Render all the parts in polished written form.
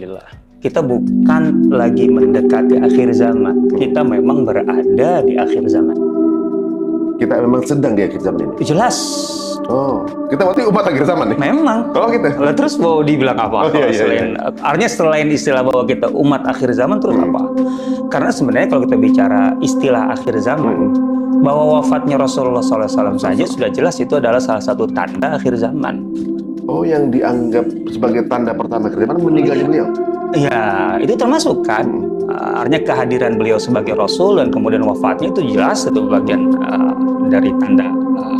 Alhamdulillah. Kita bukan lagi mendekati akhir zaman. Kita memang berada di akhir zaman. Kita memang sedang di akhir zaman ini. Jelas. Oh, kita berarti umat akhir zaman nih? Memang. Oh gitu. Lah terus mau dibilang apa? Oh, iya, Artinya selain istilah bahwa kita umat akhir zaman terus apa? Karena sebenarnya kalau kita bicara istilah akhir zaman, bahwa wafatnya Rasulullah SAW saja sudah jelas itu adalah salah satu tanda akhir zaman. Oh, yang dianggap sebagai tanda pertama akhir zaman meninggalnya beliau? Ya, itu termasuk kan. Artinya kehadiran beliau sebagai Rasul dan kemudian wafatnya itu jelas itu bagian dari tanda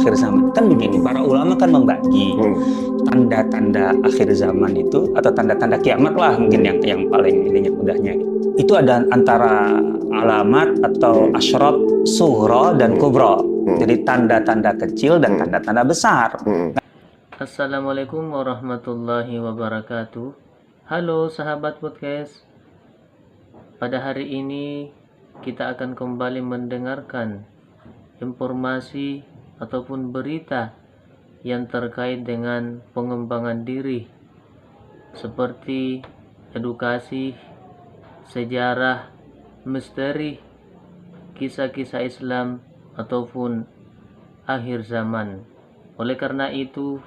akhir zaman. Kan begini, para ulama kan membagi tanda-tanda akhir zaman itu atau tanda-tanda kiamat lah mungkin yang paling ininya mudahnya. Itu ada antara alamat atau asyrat sughra dan kubra. Jadi tanda-tanda kecil dan tanda-tanda besar. Assalamualaikum warahmatullahi wabarakatuh. Halo sahabat podcast. Pada hari ini kita akan kembali mendengarkan informasi ataupun berita yang terkait dengan pengembangan diri seperti edukasi, sejarah, misteri, kisah-kisah Islam ataupun akhir zaman. Oleh karena itu,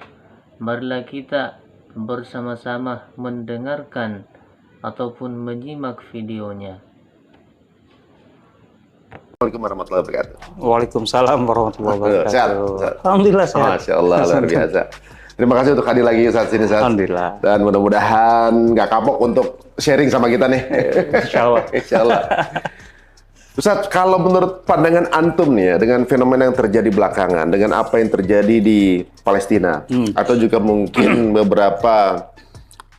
marilah kita bersama-sama mendengarkan ataupun menyimak videonya. Assalamualaikum warahmatullahi wabarakatuh. Waalaikumsalam warahmatullahi wabarakatuh. Sehat. Alhamdulillah sehat. Masya Allah, luar biasa. Terima kasih untuk hadir lagi Ustaz sini, Ustaz. Alhamdulillah. Dan mudah-mudahan nggak kapok untuk sharing sama kita nih. Insya Allah. Insya Allah. Ustaz, kalau menurut pandangan antum nih ya, dengan fenomena yang terjadi belakangan, dengan apa yang terjadi di Palestina, atau juga mungkin beberapa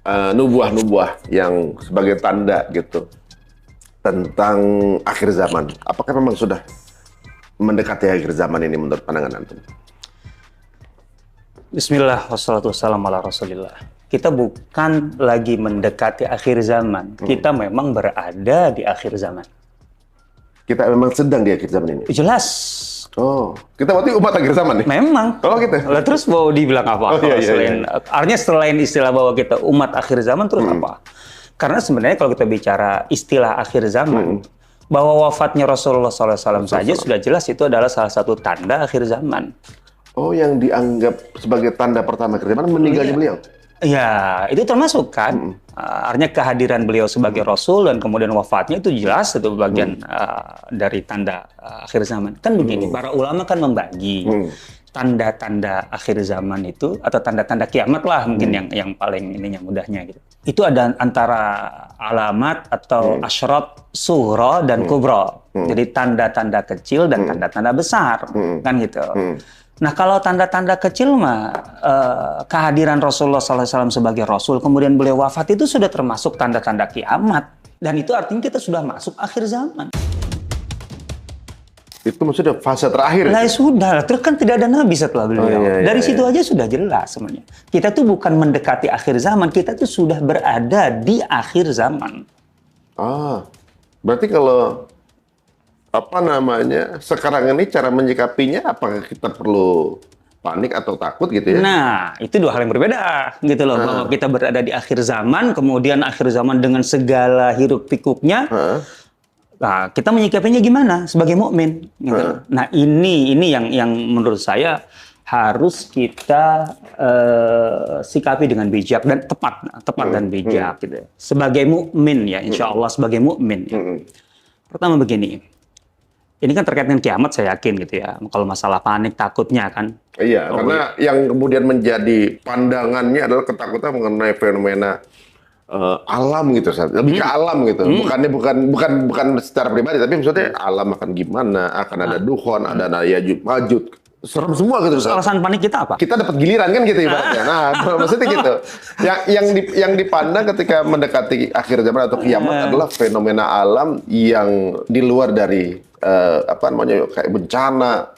nubuah-nubuah yang sebagai tanda gitu tentang akhir zaman, apakah memang sudah mendekati akhir zaman ini menurut pandangan antum? Bismillah, wassalatu wassalamu ala rasulillah. Kita bukan lagi mendekati akhir zaman. Kita memang berada di akhir zaman. Kita memang sedang di akhir zaman ini? Jelas. Oh, kita berarti umat akhir zaman nih? Memang. Oh gitu. Lah terus mau dibilang apa? Oh, iya. Artinya selain istilah bahwa kita umat akhir zaman terus apa? Karena sebenarnya kalau kita bicara istilah akhir zaman, bahwa wafatnya Rasulullah SAW saja sudah jelas itu adalah salah satu tanda akhir zaman. Oh, yang dianggap sebagai tanda pertama akhir zaman meninggalnya beliau? Ya, itu termasuk kan. Artinya kehadiran beliau sebagai Rasul dan kemudian wafatnya itu jelas itu bagian dari tanda akhir zaman. Kan begini, para ulama kan membagi tanda-tanda akhir zaman itu atau tanda-tanda kiamat lah mungkin yang paling ininya mudahnya gitu. Itu ada antara alamat atau asyrat sughra dan kubra. Jadi tanda-tanda kecil dan tanda-tanda besar kan gitu. Nah kalau tanda-tanda kecil mah kehadiran Rasulullah SAW sebagai Rasul kemudian beliau wafat itu sudah termasuk tanda-tanda kiamat dan itu artinya kita sudah masuk akhir zaman. Itu maksudnya fase terakhir? Lah sudah, terus kan tidak ada nabi setelah beliau. Dari situ aja sudah jelas sebenarnya. Kita tuh bukan mendekati akhir zaman, kita tuh sudah berada di akhir zaman. Ah, berarti kalau sekarang ini cara menyikapinya apakah kita perlu panik atau takut gitu ya? Nah, itu dua hal yang berbeda gitu loh. Bahwa kita berada di akhir zaman, kemudian akhir zaman dengan segala hiruk pikuknya. Nah, kita menyikapinya gimana sebagai mukmin gitu. Nah, ini yang menurut saya harus kita sikapi dengan bijak dan tepat dan bijak gitu. Sebagai mukmin ya, insya Allah sebagai mukmin. Ya. Pertama begini. Ini kan terkait dengan kiamat saya yakin gitu ya. Kalau masalah panik takutnya kan. Iya, karena yang kemudian menjadi pandangannya adalah ketakutan mengenai fenomena alam gitu, lebih ke alam gitu. Bukan secara pribadi, tapi maksudnya alam akan gimana, akan ada dukhon, ada Yajuj Majuj. Serem semua gitu. Alasan panik kita apa? Kita dapat giliran kan gitu ibaratnya. Nah, maksudnya gitu. Yang dipandang ketika mendekati akhir zaman atau kiamat adalah fenomena alam yang di luar dari kayak bencana.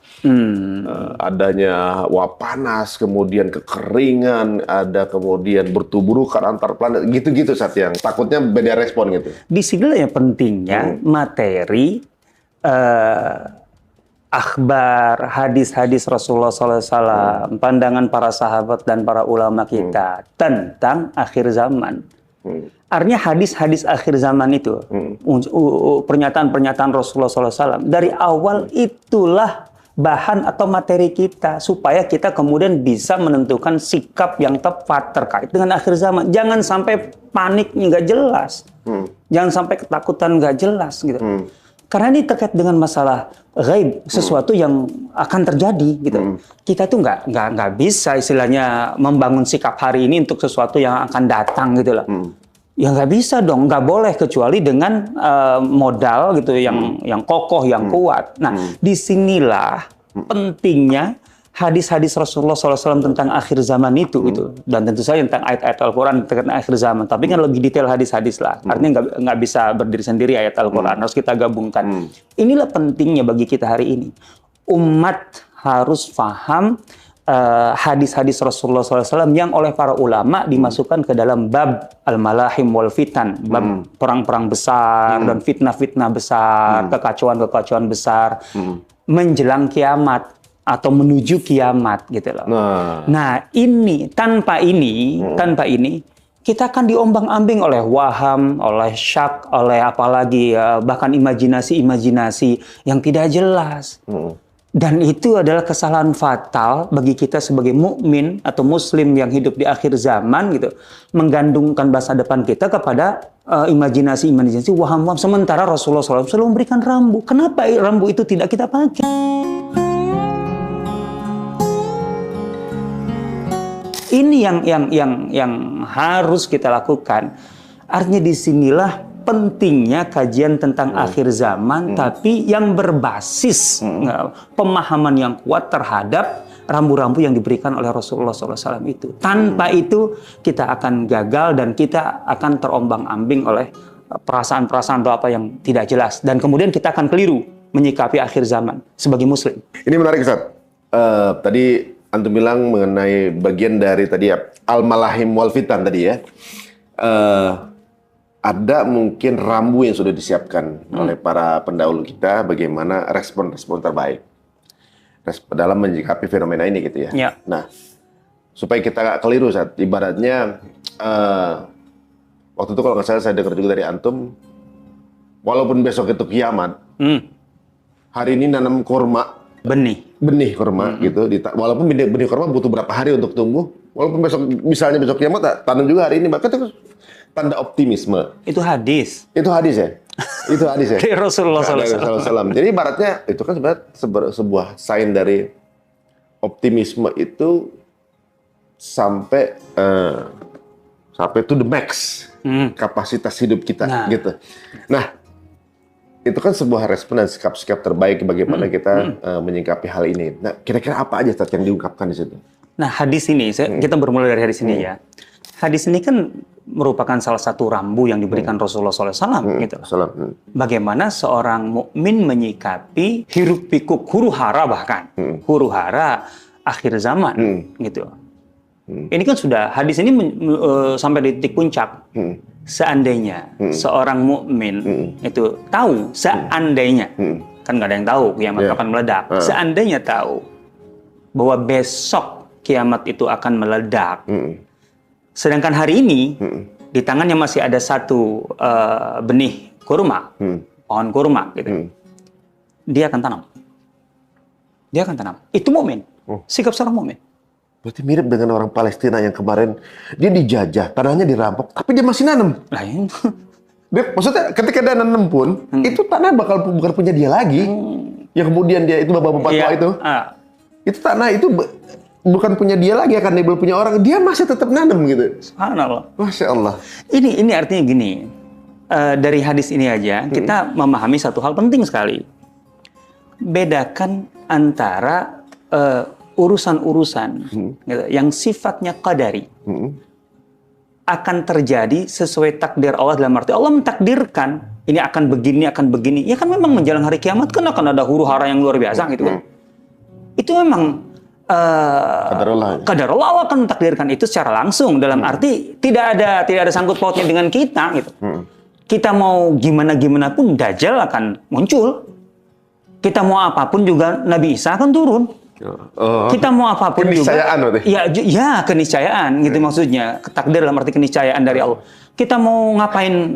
Adanya wabah panas, kemudian kekeringan, ada kemudian bertuburukan antar planet, gitu-gitu saat yang takutnya beda respon gitu. Di sini yang pentingnya materi akhbar, hadis-hadis Rasulullah SAW, pandangan para sahabat dan para ulama kita tentang akhir zaman. Artinya hadis-hadis akhir zaman itu, pernyataan-pernyataan Rasulullah SAW, dari awal itulah bahan atau materi kita, supaya kita kemudian bisa menentukan sikap yang tepat terkait dengan akhir zaman. Jangan sampai panik nggak jelas. Jangan sampai ketakutan nggak jelas gitu. Karena ini terkait dengan masalah ghaib, sesuatu yang akan terjadi gitu. Kita tuh nggak bisa istilahnya membangun sikap hari ini untuk sesuatu yang akan datang gitu loh. Ya nggak bisa dong, nggak boleh kecuali dengan modal gitu yang kokoh, yang kuat. Nah, disinilah pentingnya hadis-hadis Rasulullah SAW tentang akhir zaman itu gitu. Dan tentu saja tentang ayat-ayat Al-Quran tentang akhir zaman. Tapi kan lebih detail hadis-hadis lah. Artinya nggak bisa berdiri sendiri ayat Al-Quran. Harus kita gabungkan. Inilah pentingnya bagi kita hari ini. Umat harus paham hadis-hadis Rasulullah SAW yang oleh para ulama dimasukkan ke dalam bab al-malahim wal fitan, bab perang-perang besar dan fitnah-fitnah besar, kekacauan-kekacauan besar menjelang kiamat atau menuju kiamat gitu loh. Nah, ini tanpa ini kita akan diombang-ambing oleh waham, oleh syak, oleh apalagi bahkan imajinasi-imajinasi yang tidak jelas. Dan itu adalah kesalahan fatal bagi kita sebagai mukmin atau muslim yang hidup di akhir zaman gitu, menggandungkan masa depan kita kepada imajinasi-imajinasi waham-waham, sementara Rasulullah SAW selalu memberikan rambu. Kenapa rambu itu tidak kita pakai? Ini yang harus kita lakukan. Artinya disinilah pentingnya kajian tentang akhir zaman, tapi yang berbasis pemahaman yang kuat terhadap rambu-rambu yang diberikan oleh Rasulullah SAW itu. Tanpa itu kita akan gagal dan kita akan terombang-ambing oleh perasaan-perasaan atau apa yang tidak jelas. Dan kemudian kita akan keliru menyikapi akhir zaman sebagai muslim. Ini menarik, Ustaz. Tadi antum bilang mengenai bagian dari tadi al-malahim wal fitan tadi ya. Ada mungkin rambu yang sudah disiapkan oleh para pendahulu kita bagaimana respon-respon terbaik dalam menyikapi fenomena ini gitu ya. Nah, supaya kita nggak keliru saat ibaratnya waktu itu kalau nggak salah saya dengar juga dari antum, walaupun besok itu kiamat, hari ini nanam kurma, benih kurma gitu, walaupun benih kurma butuh berapa hari untuk tumbuh, walaupun misalnya besok kiamat tanam juga hari ini, bahkan itu tanda optimisme. Itu hadis. Itu hadis ya? Itu hadis ya? Dari Rasulullah SAW. Jadi ibaratnya itu kan sebenarnya sebuah sign dari optimisme itu sampai to the max kapasitas hidup kita gitu. Nah, itu kan sebuah respon dan sikap-sikap terbaik bagaimana kita menyikapi hal ini. Nah, kira-kira apa aja yang diungkapkan di situ? Nah, hadis ini kita bermula dari hadis ini ya. Hadis ini kan merupakan salah satu rambu yang diberikan Rasulullah SAW gitu. Bagaimana seorang mukmin menyikapi hiruk pikuk huru hara bahkan huru hara akhir zaman gitu. Ini kan sudah hadis ini sampai di titik puncak. Seandainya seorang mukmin itu tahu, seandainya kan nggak ada yang tahu kiamat kapan meledak. Seandainya tahu bahwa besok kiamat itu akan meledak. Sedangkan hari ini di tangannya masih ada satu benih kurma, pohon kurma, gitu. Dia akan tanam. Dia akan tanam. Itu mukmin. Sikap seorang mukmin. Berarti mirip dengan orang Palestina yang kemarin dia dijajah, tanahnya dirampok, tapi dia masih nanam. Maksudnya ketika dia nanam pun, itu tanah bukan punya dia lagi. Yang kemudian dia itu bapak-bapak tua itu tanah itu bukan punya dia lagi, akan dia punya orang, dia masih tetap nanam gitu. Subhanallah. Masya Allah. Ini artinya gini, dari hadis ini aja kita memahami satu hal penting sekali. Bedakan antara urusan-urusan gitu, yang sifatnya qadari akan terjadi sesuai takdir Allah, dalam arti Allah mentakdirkan ini akan begini. Ya kan memang menjelang hari kiamat kan akan ada huru hara yang luar biasa gitu kan. Itu memang Qadarullah Allah akan mentakdirkan itu secara langsung, dalam arti tidak ada sangkut pautnya dengan kita gitu. Kita mau gimana pun Dajjal akan muncul. Kita mau apapun juga Nabi Isa akan turun. Kita mau apapun keniscayaan juga. Ya keniscayaan gitu maksudnya. Takdir dalam arti keniscayaan dari Allah. kita mau ngapain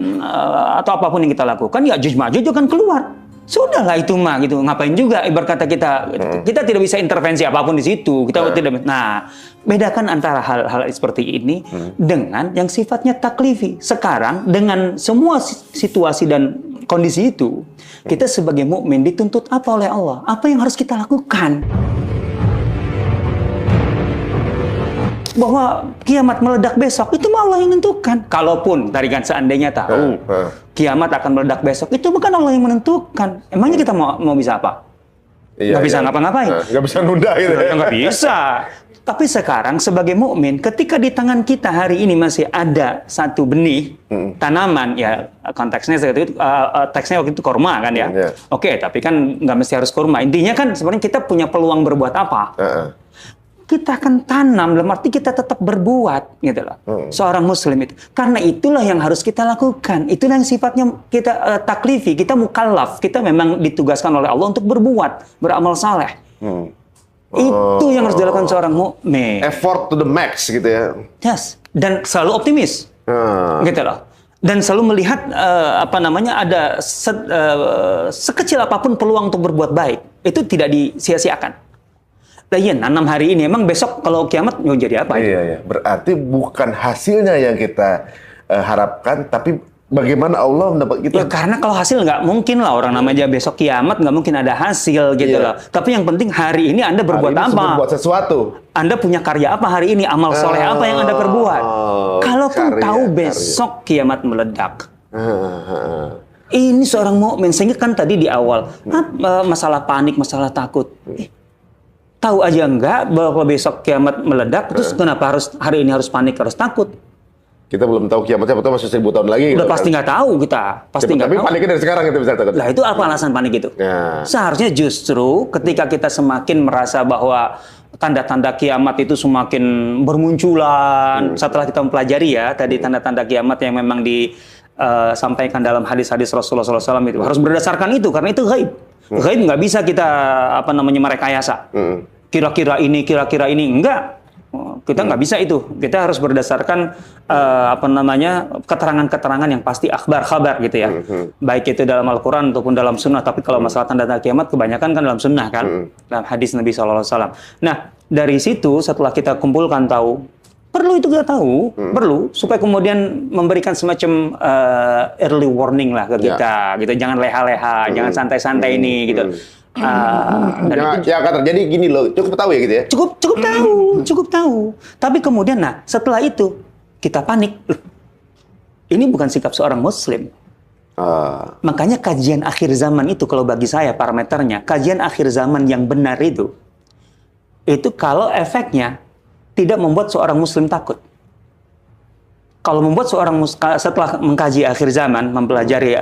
atau apapun yang kita lakukan, ya Ya'juj Ma'juj akan keluar. Sudahlah itu mah gitu, ngapain juga ibarat kata kita tidak bisa intervensi apapun di situ. Kita tidak. Nah, bedakan antara hal-hal seperti ini dengan yang sifatnya taklifi. Sekarang dengan semua situasi dan kondisi itu, kita sebagai mukmin dituntut apa oleh Allah? Apa yang harus kita lakukan? Bahwa kiamat meledak besok, itu Allah yang menentukan. Kalaupun, tadi kan seandainya tahu kiamat akan meledak besok, itu bukan Allah yang menentukan. Emangnya kita mau bisa apa? Nggak bisa ngapa-ngapain. Nggak bisa nunda gitu ya? Nggak bisa. Tapi sekarang sebagai mukmin, ketika di tangan kita hari ini masih ada satu benih tanaman, ya konteksnya teksnya waktu itu kurma kan ya. Oke, tapi kan nggak mesti harus kurma. Intinya kan sebenarnya kita punya peluang berbuat apa? Kita akan tanam, dalam arti kita tetap berbuat, gitu loh. Seorang muslim itu. Karena itulah yang harus kita lakukan. Itulah yang sifatnya kita taklifi, kita mukallaf. Kita memang ditugaskan oleh Allah untuk berbuat, beramal saleh. Itu yang harus dilakukan seorang mukmin. Effort to the max, gitu ya. Yes. Dan selalu optimis, gitu loh. Dan selalu melihat ada sekecil apapun peluang untuk berbuat baik. Itu tidak disia-siakan. Nah, iya, nanam hari ini, emang besok kalau kiamat mau jadi apa? Iya. Berarti bukan hasilnya yang kita harapkan, tapi bagaimana Allah mendapat kita. Ya, karena kalau hasil nggak mungkin lah, orang namanya besok kiamat nggak mungkin ada hasil gitu loh. Tapi yang penting hari ini Anda berbuat hari ini apa? Berbuat sesuatu. Anda punya karya apa hari ini? Amal soleh apa yang Anda perbuat? Kalaupun tahu besok kiamat meledak. Ini seorang mukmin, sehingga kan tadi di awal masalah panik, masalah takut. Tahu aja enggak bahwa besok kiamat meledak, terus kenapa hari ini harus panik, harus takut? Kita belum tahu kiamatnya betul masih 1000 tahun lagi. Udah pasti nggak tahu kita, pasti nggak tahu. Tapi paniknya dari sekarang itu bisa takut. Lah itu apa alasan panik itu? Seharusnya justru ketika kita semakin merasa bahwa tanda-tanda kiamat itu semakin bermunculan, setelah kita mempelajari ya tadi tanda-tanda kiamat yang memang disampaikan dalam hadis-hadis Rasulullah SAW itu harus berdasarkan itu, karena itu gaib. Gaib nggak bisa kita merekayasa. Kira-kira ini enggak. Kita nggak bisa itu. Kita harus berdasarkan keterangan-keterangan yang pasti, kabar gitu ya. Baik itu dalam Al-Quran ataupun dalam Sunnah. Tapi kalau masalah tanda-tanda kiamat kebanyakan kan dalam Sunnah kan, dalam hadis Nabi SAW. Nah, dari situ setelah kita kumpulkan perlu itu kita tahu, perlu supaya kemudian memberikan semacam early warning lah ke kita, gitu. Jangan leha-leha, jangan santai-santai ini, gitu. Yang akan terjadi gini loh, cukup tahu ya gitu ya? Cukup tahu. Tapi kemudian, setelah itu kita panik. Ini bukan sikap seorang Muslim. Makanya kajian akhir zaman itu, kalau bagi saya parameternya, kajian akhir zaman yang benar itu kalau efeknya tidak membuat seorang Muslim takut. Kalau membuat seorang setelah mengkaji akhir zaman, mempelajari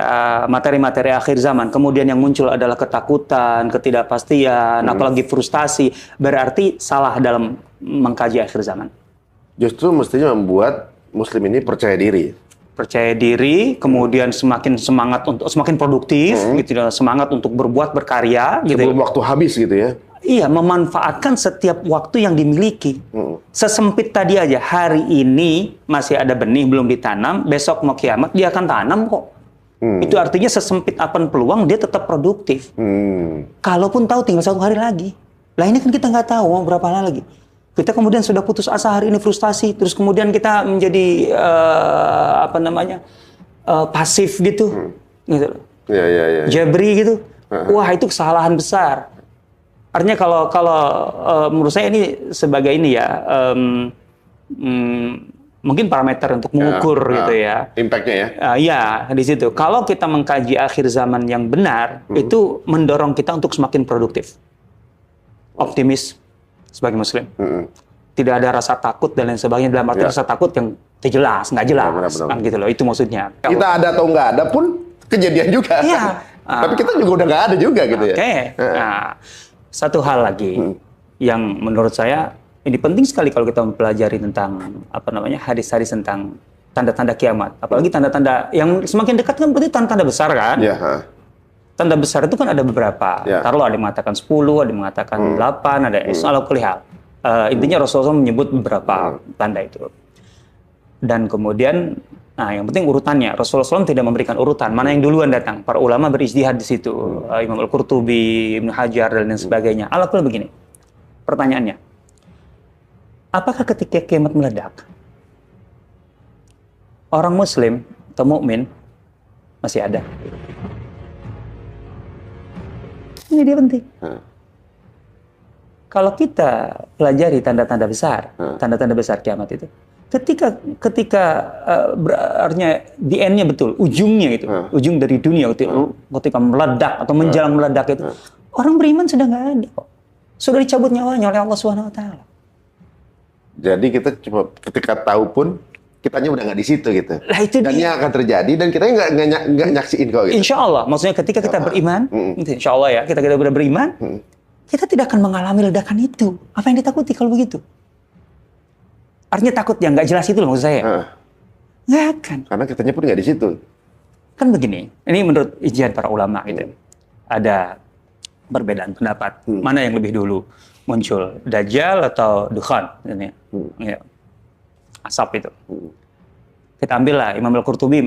materi-materi akhir zaman, kemudian yang muncul adalah ketakutan, ketidakpastian, apalagi frustasi, berarti salah dalam mengkaji akhir zaman. Justru mestinya membuat Muslim ini percaya diri, kemudian semakin produktif, gitu, semangat untuk berbuat, berkarya, gitu. Sebelum waktu habis gitu ya. Iya, memanfaatkan setiap waktu yang dimiliki. Sesempit tadi aja, hari ini masih ada benih belum ditanam, besok mau kiamat dia akan tanam kok. Itu artinya sesempit apapun peluang dia tetap produktif. Kalaupun tahu tinggal 1 hari lagi. Lah ini kan kita nggak tahu mau berapa lagi. Kita kemudian sudah putus asa hari ini, frustasi, terus kemudian kita menjadi pasif gitu. Gitu. Ya. Jabri gitu. Wah, itu kesalahan besar. Artinya kalau menurut saya ini sebagai ini ya, mungkin parameter untuk mengukur gitu ya. Impact-nya ya? Iya, di situ. Kalau kita mengkaji akhir zaman yang benar, itu mendorong kita untuk semakin produktif. Optimis sebagai Muslim. Tidak ada rasa takut dan lain sebagainya. Dalam arti rasa takut yang jelas, nggak jelas. Kan gitu loh, itu maksudnya. Kita ada atau nggak ada pun kejadian juga. Iya. Tapi kita juga udah nggak ada juga gitu ya. Oke. Nah, satu hal lagi yang menurut saya ini penting sekali kalau kita mempelajari tentang hadis-hadis tentang tanda-tanda kiamat, apalagi tanda-tanda yang semakin dekat kan berarti tanda-tanda besar kan? Tanda besar itu kan ada beberapa. Taruhlah ada yang mengatakan 10, ada yang mengatakan 8, ada ala kulli hal. Intinya Rasulullah menyebut beberapa tanda itu. Dan kemudian Nah, yang penting urutannya. Rasulullah SAW tidak memberikan urutan. Mana yang duluan datang? Para ulama berijtihad di situ. Imam Al-Qurtubi, Ibnu Hajar, dan lain sebagainya. Alaqul begini. Pertanyaannya. Apakah ketika kiamat meledak, orang Muslim atau mukmin masih ada? Ini dia penting. Kalau kita pelajari tanda-tanda besar, tanda-tanda besar kiamat itu, ketika artinya di end-nya betul, ujungnya itu, ujung dari dunia itu, ketika meledak atau menjelang meledak itu, orang beriman sudah nggak ada kok. Sudah dicabut nyawanya oleh Allah Subhanahu Wa Taala. Jadi kita cuma ketika tahu pun kitanya udah nggak di situ gitu. Lah itu dan dia. yang akan terjadi dan kita nggak nyaksiin kok gitu. Insya Allah, maksudnya ketika kita beriman, insya Allah ya, kita udah beriman, kita tidak akan mengalami ledakan itu. Apa yang ditakuti kalau begitu? Artinya takut yang nggak jelas itu loh maksud saya. Nggak akan. Karena kitanya pun nggak di situ. Kan begini, ini menurut ijtihad para ulama gitu. Ada perbedaan pendapat. Mana yang lebih dulu muncul, Dajjal atau Dukhan? Ya. Asap itu. Kita ambillah Imam Al-Qurtubi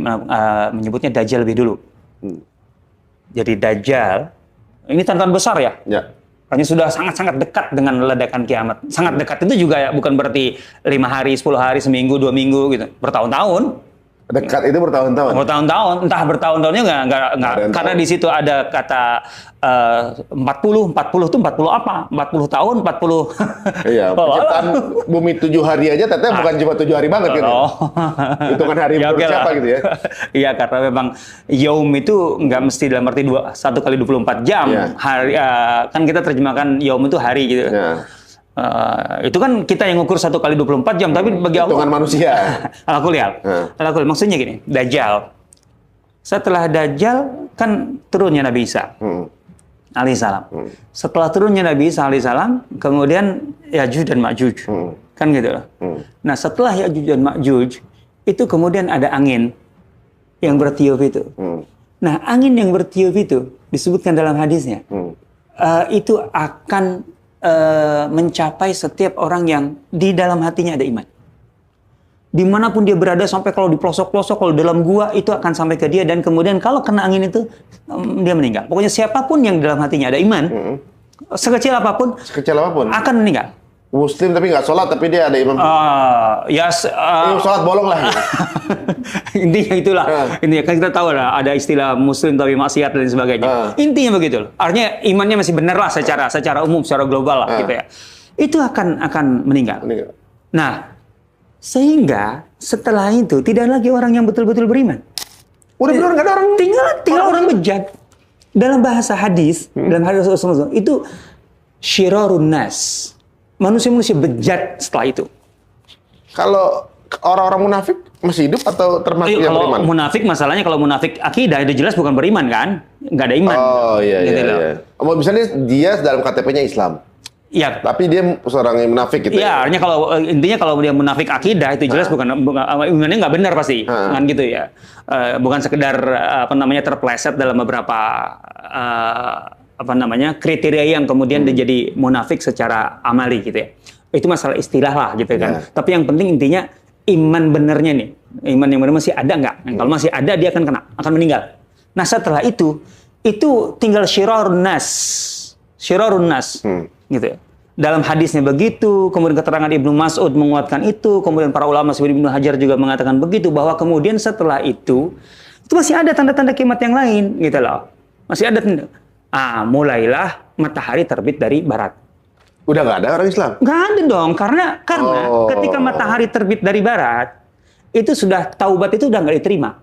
menyebutnya Dajjal lebih dulu. Jadi Dajjal, ini tantangan besar ya. Ya. Hanya sudah sangat-sangat dekat dengan ledakan kiamat. Sangat dekat itu juga ya, bukan berarti 5 hari, 10 hari, seminggu, 2 minggu gitu. Bertahun-tahun. Dekat itu bertahun-tahun. Bertahun-tahun, entah bertahun-tahunnya nggak karena di situ ada kata 40 itu 40 apa? 40 tahun, 40. Iya, penciptaan bumi 7 hari aja teteh bukan cuma 7 hari banget gitu. Hitungan hari Ya, menurut siapa gitu ya. Iya, karena memang yaum itu nggak mesti dalam arti 1 kali 24 jam. Iya. Hari kan kita terjemahkan yaum itu hari gitu. Ya. Itu kan kita yang ngukur 1 kali 24 jam, tapi bagi Allah Hitungan manusia. Alakul, maksudnya gini, Dajjal. Setelah Dajjal kan turunnya Nabi Isa alaihissalam. Setelah turunnya Nabi Isa alaihissalam, kemudian Ya'juj dan Ma'juj. Kan gitu loh. Nah, setelah Ya'juj dan Ma'juj, itu kemudian ada angin yang bertiup itu. Nah, angin yang bertiup itu disebutkan dalam hadisnya. Itu akan mencapai setiap orang yang di dalam hatinya ada iman. Dimanapun dia berada, sampai kalau di pelosok-pelosok, kalau dalam gua, itu akan sampai ke dia. Dan kemudian kalau kena angin itu, dia meninggal. Pokoknya siapapun yang dalam hatinya ada iman, sekecil apapun, akan meninggal. Muslim tapi nggak sholat, tapi dia ada imam. Sholat bolong lah. Gitu. Intinya itulah. Intinya kan kita tahu lah, ada istilah Muslim tapi maksiat dan sebagainya. Intinya begitu loh. Artinya imannya masih benar lah secara umum, secara global lah gitu ya. Itu akan meninggal. Nah, sehingga setelah itu tidak lagi orang yang betul-betul beriman. Udah benar nggak ada orang. Tinggal orang bejat. Dalam bahasa hadis, dalam hadis Rasulullah itu syirarun nas. Manusia-manusia bejat setelah itu. Kalau orang-orang munafik masih hidup atau termasuk yang beriman? Kalau munafik, masalahnya kalau munafik akidah itu jelas bukan beriman kan? Nggak ada iman. Oh iya gitu iya. Misalnya dia dalam KTP-nya Islam. Iya. Tapi dia seorang yang munafik gitu. Iya, artinya kalau dia munafik akidah itu jelas bukan imannya nggak benar pasti. Kan gitu ya. Bukan sekedar terpleset dalam beberapa kriteria yang kemudian dia jadi munafik secara amali gitu ya. Itu masalah istilah lah gitu kan. Tapi yang penting intinya iman benernya nih. Iman yang benar masih ada nggak? Kalau masih ada dia akan meninggal. Nah, setelah itu tinggal syirarun nas gitu ya. Dalam hadisnya begitu, kemudian keterangan Ibnu Mas'ud menguatkan itu, kemudian para ulama seperti Ibnu Hajar juga mengatakan begitu, bahwa kemudian setelah itu masih ada tanda-tanda kiamat yang lain gitu loh. Masih ada tanda. Mulailah matahari terbit dari barat. Udah nggak ada orang Islam? Nggak ada dong, karena ketika matahari terbit dari barat, itu sudah taubat itu udah nggak diterima.